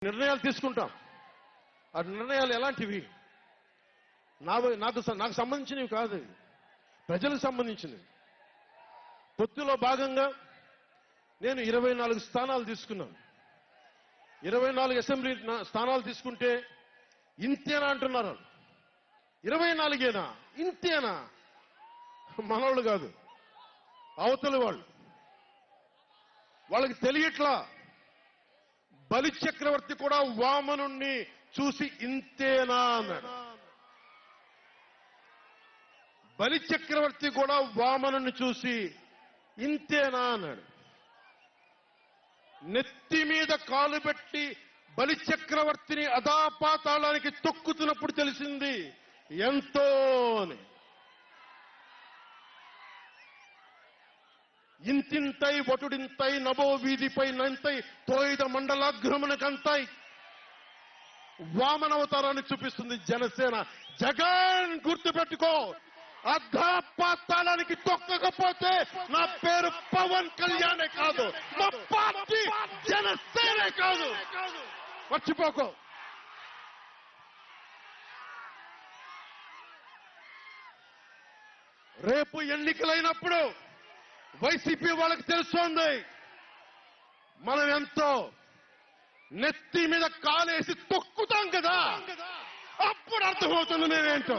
నిర్ణయాలు తీసుకుంటాం. ఆ నిర్ణయాలు ఎలాంటివి? నాకు సంబంధించినవి కాదు, ప్రజలకు సంబంధించినవి. పొత్తులో భాగంగా నేను 24 స్థానాలు తీసుకున్నాను. 24 అసెంబ్లీ స్థానాలు తీసుకుంటే ఇంతేనా అంటున్నారు. 24ఏనా? ఇంతేనా? మనోళ్ళు కాదు, అవతలి వాళ్ళు. వాళ్ళకి తెలియట్లా. బలి చక్రవర్తి కూడా వామనుణ్ణి చూసి ఇంతేనా అన్నాడు. బలి చక్రవర్తి కూడా వామనుణ్ణి చూసి ఇంతేనా అన్నాడు. నెత్తి మీద కాలు పెట్టి బలి చక్రవర్తిని అధాపాతాళానికి తొక్కుతున్నప్పుడు తెలిసింది ఎంతో అని. ఇంతింతై వటుడింతై నభో వీధిపై నంతై తోయిద మండలాగ్రమణకంతై వామనవతారాన్ని చూపిస్తుంది జనసేన. జగన్ గుర్తుపెట్టుకో, అధాపాతాళానికి తొక్కకపోతే నా పేరు పవన్ కళ్యాణే కాదు, మా పార్టీ జనసేనే కాదు. మర్చిపోకో. రేపు ఎన్నికలైనప్పుడు వైసీపీ వాళ్ళకి తెలుస్తోంది మనం ఎంతో. నెత్తి మీద కాలేసి తొక్కుతాం కదా, అప్పుడు అర్థమవుతుంది నేనేంటో.